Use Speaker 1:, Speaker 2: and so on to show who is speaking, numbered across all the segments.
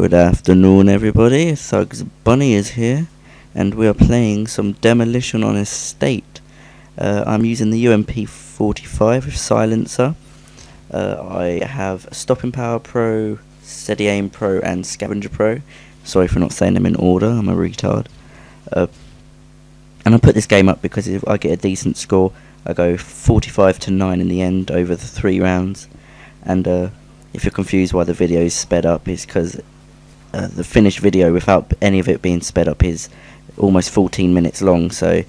Speaker 1: Good afternoon, everybody. Thugs Bunny is here, and we are playing some Demolition on Estate. I'm using the UMP45 with silencer. I have Stopping Power Pro, Steady Aim Pro, and Scavenger Pro. Sorry for not saying them in order, I'm a retard. And I put this game up because if I get a decent score, I go 45-9 in the end over the 3 rounds. And if you're confused why the video is sped up, it's because the finished video without any of it being sped up is almost 14 minutes long, so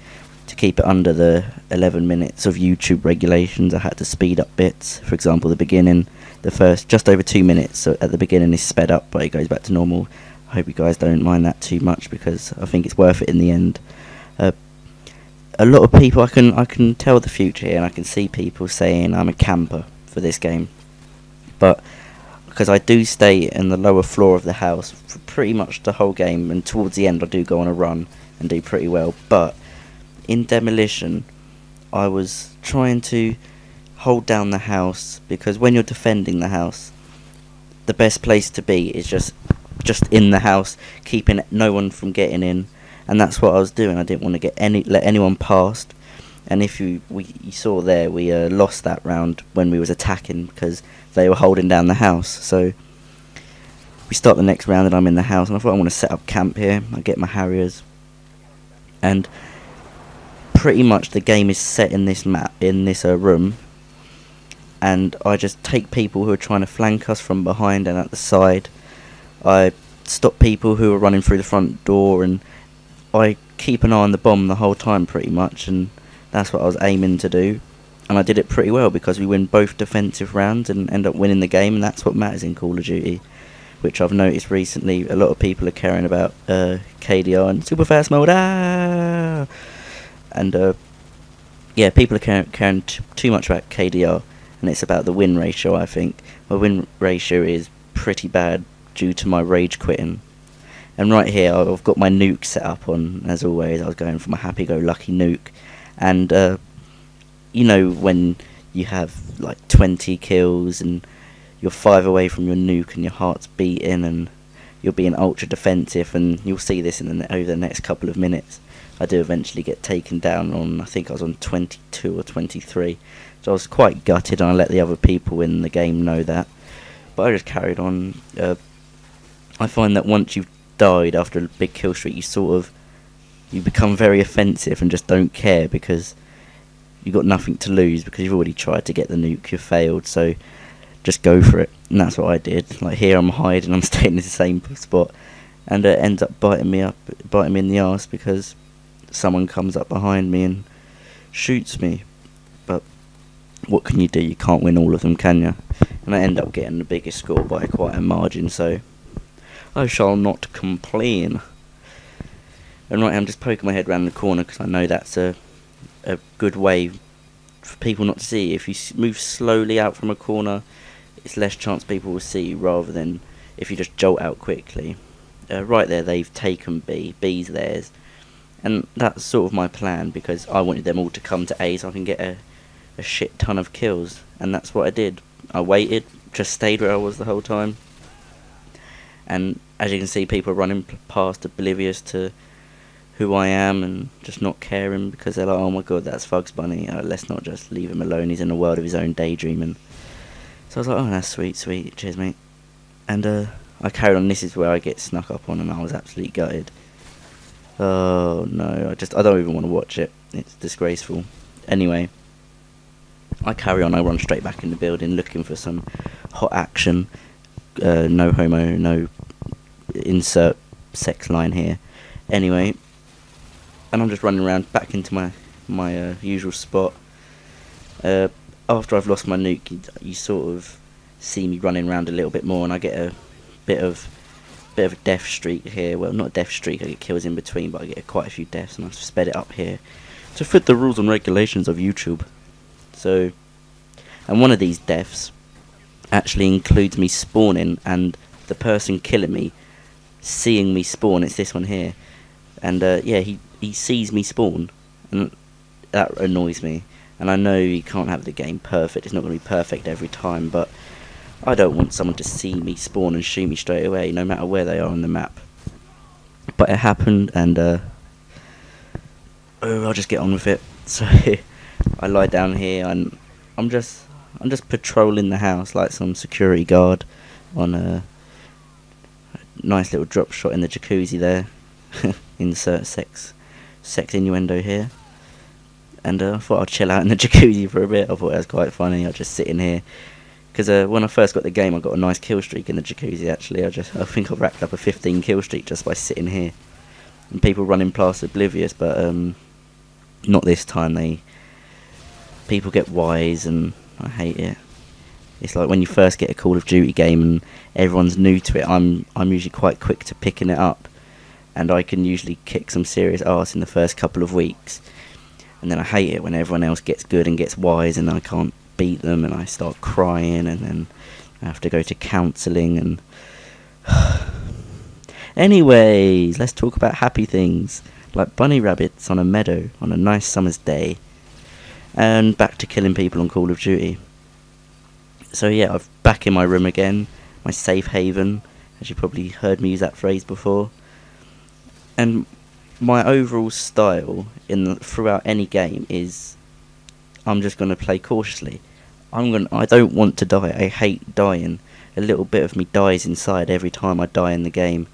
Speaker 1: to keep it under the 11 minutes of YouTube regulations I had to speed up bits. For example, the beginning, the first just over 2 minutes so at the beginning is sped up, but it goes back to normal. I hope you guys don't mind that too much because I think it's worth it in the end. A lot of people, I can tell the future here, and I can see people saying I'm a camper for this game, but because I do stay in the lower floor of the house for pretty much the whole game, and towards the end I do go on a run and do pretty well. But in Demolition I was trying to hold down the house, because when you're defending the house the best place to be is just in the house, keeping no one from getting in, and that's what I was doing. I didn't want to let anyone past. And if you saw there, we lost that round when we was attacking because they were holding down the house. So we start the next round and I'm in the house, and I thought I want to set up camp here. I get my Harriers, and pretty much the game is set in this map, in this room, and I just take people who are trying to flank us from behind and at the side. I stop people who are running through the front door, and I keep an eye on the bomb the whole time pretty much, and that's what I was aiming to do, and I did it pretty well because we win both defensive rounds and end up winning the game, and that's what matters in Call of Duty, which I've noticed recently a lot of people are caring about KDR and super fast mode, and yeah, people are caring too much about KDR, and it's about the win ratio. I think my win ratio is pretty bad due to my rage quitting. And right here I've got my nuke set up on, as always. I was going for my happy-go-lucky nuke. And you know when you have like 20 kills and you're 5 away from your nuke and your heart's beating and you're being ultra defensive, and you'll see this over the next couple of minutes. I do eventually get taken down on, I think I was on 22 or 23, so I was quite gutted, and I let the other people in the game know that. But I just carried on. I find that once you've died after a big kill streak, you become very offensive and just don't care because you've got nothing to lose, because you've already tried to get the nuke, you've failed, so just go for it. And that's what I did. Like here I'm hiding, I'm staying in the same spot, and it ends up biting me in the arse because someone comes up behind me and shoots me. But what can you do? You can't win all of them, can you? And I end up getting the biggest score by quite a margin, so I shall not complain. And right, I'm just poking my head around the corner because I know that's a good way for people not to see. If you move slowly out from a corner, it's less chance people will see you, rather than if you just jolt out quickly. Right there, they've taken B. B's theirs. And that's sort of my plan, because I wanted them all to come to A so I can get a shit ton of kills. And that's what I did. I waited, just stayed where I was the whole time. And as you can see, people are running past, oblivious to who I am and just not caring, because they're like, oh my god, that's Thugs Bunny, let's not just leave him alone, he's in a world of his own daydreaming. So I was like, oh, that's sweet, cheers mate. And I carried on. This is where I get snuck up on, and I was absolutely gutted. Oh no, I don't even want to watch it, it's disgraceful. Anyway, I carry on, I run straight back in the building looking for some hot action. No homo, no insert sex line here. Anyway, and I'm just running around back into my usual spot. After I've lost my nuke, you sort of see me running around a little bit more, and I get a bit of a death streak here. Well, not a death streak, I get kills in between, but I get quite a few deaths, and I've sped it up here to fit the rules and regulations of YouTube. So, and one of these deaths actually includes me spawning and the person killing me seeing me spawn. It's this one here, and yeah, he sees me spawn, and that annoys me. And I know you can't have the game perfect, it's not going to be perfect every time, but I don't want someone to see me spawn and shoot me straight away, no matter where they are on the map. But it happened, and I'll just get on with it. So I lie down here, and I'm just patrolling the house like some security guard on a nice little drop shot in the jacuzzi there. Insert sex innuendo here. And I thought I'd chill out in the jacuzzi for a bit. I thought it was quite funny. I'd just sit in here. Because when I first got the game, I got a nice kill streak in the jacuzzi, actually. I think I've racked up a 15 kill streak just by sitting here. And people running past oblivious, but not this time. People get wise, and I hate it. It's like when you first get a Call of Duty game and everyone's new to it, I'm usually quite quick to picking it up. And I can usually kick some serious arse in the first couple of weeks. And then I hate it when everyone else gets good and gets wise and I can't beat them, and I start crying, and then I have to go to counselling. And anyways, let's talk about happy things, like bunny rabbits on a meadow on a nice summer's day. And back to killing people on Call of Duty. So yeah, I'm back in my room again, my safe haven, as you probably heard me use that phrase before. And my overall style throughout any game is I'm just going to play cautiously. I don't want to die. I hate dying. A little bit of me dies inside every time I die in the game,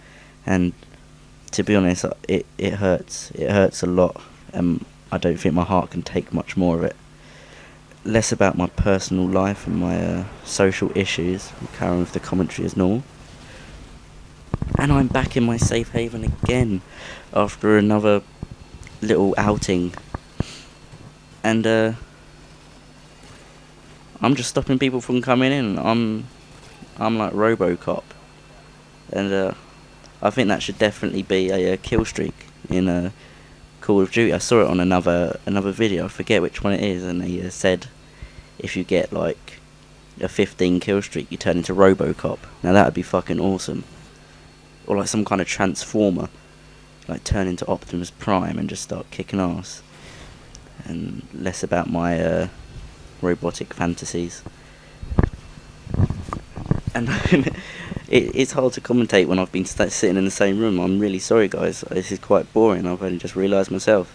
Speaker 1: and to be honest, it hurts. It hurts a lot. I don't think my heart can take much more of it. Less about my personal life and my social issues. We'll carry on with the commentary as normal. And I'm back in my safe haven again after another little outing. And I'm just stopping people from coming in. I'm like RoboCop. And I think that should definitely be a kill streak in Call of Duty. I saw it on another video, I forget which one it is, and they said if you get like a 15 kill streak you turn into RoboCop. Now that would be fucking awesome. Or like some kind of transformer, like turn into Optimus Prime and just start kicking ass. And less about my robotic fantasies. And it's hard to commentate when I've been sitting in the same room. I'm really sorry, guys. This is quite boring. I've only just realised myself.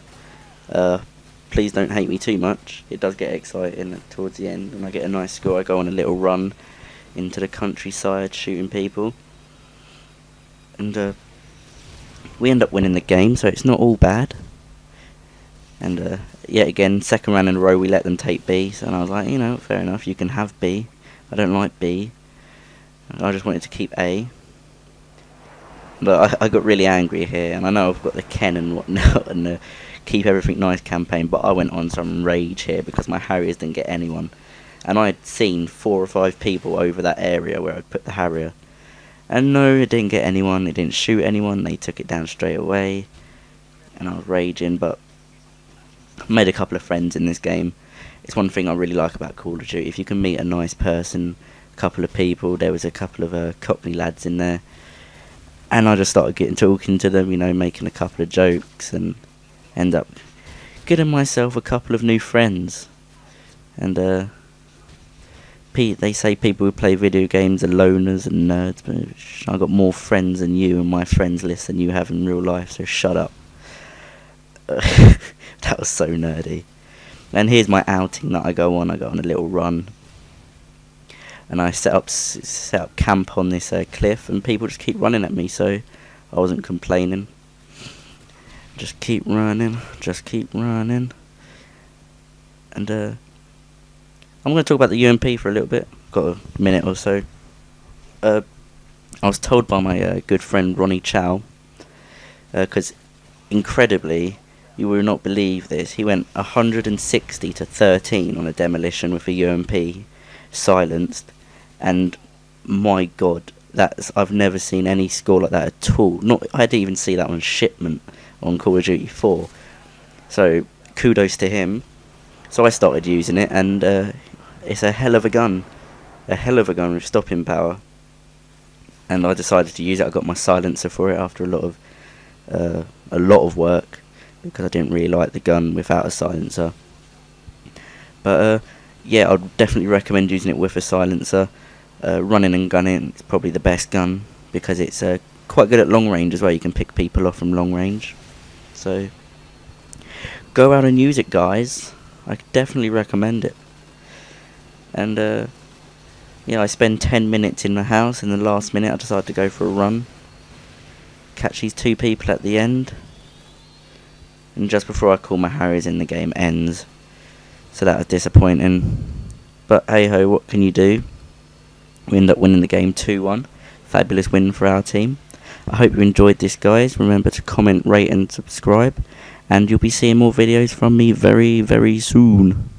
Speaker 1: Please don't hate me too much. It does get exciting towards the end. When I get a nice score, I go on a little run into the countryside shooting people. And we end up winning the game, so it's not all bad. And yet again, second round in a row, we let them take B. So I was like, fair enough, you can have B. I don't like B. I just wanted to keep A. But I got really angry here, and I know I've got the Ken and whatnot, and the keep everything nice campaign, but I went on some rage here because my Harriers didn't get anyone. And I'd seen 4 or 5 people over that area where I'd put the Harrier. And no, it didn't get anyone, it didn't shoot anyone, they took it down straight away. And I was raging, but I made a couple of friends in this game. It's one thing I really like about Call of Duty. If you can meet a nice person, a couple of people, there was a couple of Cockney lads in there. And I just started talking to them, making a couple of jokes, and end up getting myself a couple of new friends. And they say people who play video games are loners and nerds, but I got more friends than you on my friends list than you have in real life, so shut up. That was so nerdy. And here's my outing that I go on a little run. And I set up camp on this cliff, and people just keep running at me, so I wasn't complaining. Just keep running. And I'm going to talk about the UMP for a little bit. Got a minute or so. I was told by my good friend Ronnie Chow, because incredibly, you will not believe this, he went 160 to 13 on a demolition with a UMP silenced, and my god, I've never seen any score like that at all. I didn't even see that on shipment on Call of Duty 4. So kudos to him. So I started using it, and it's a hell of a gun with stopping power. And I decided to use it. I got my silencer for it after a lot of work, because I didn't really like the gun without a silencer. But yeah, I'd definitely recommend using it with a silencer. running and gunning, it's probably the best gun because it's quite good at long range as well. You can pick people off from long range. So go out and use it, guys. I definitely recommend it. And yeah, I spend 10 minutes in the house, and the last minute I decided to go for a run, catch these 2 people at the end, and just before I call my Harry's in, the game ends. So that was disappointing, but hey ho, what can you do? We end up winning the game 2-1. Fabulous win for our team. I hope you enjoyed this, guys. Remember to comment, rate and subscribe, and you'll be seeing more videos from me very, very soon.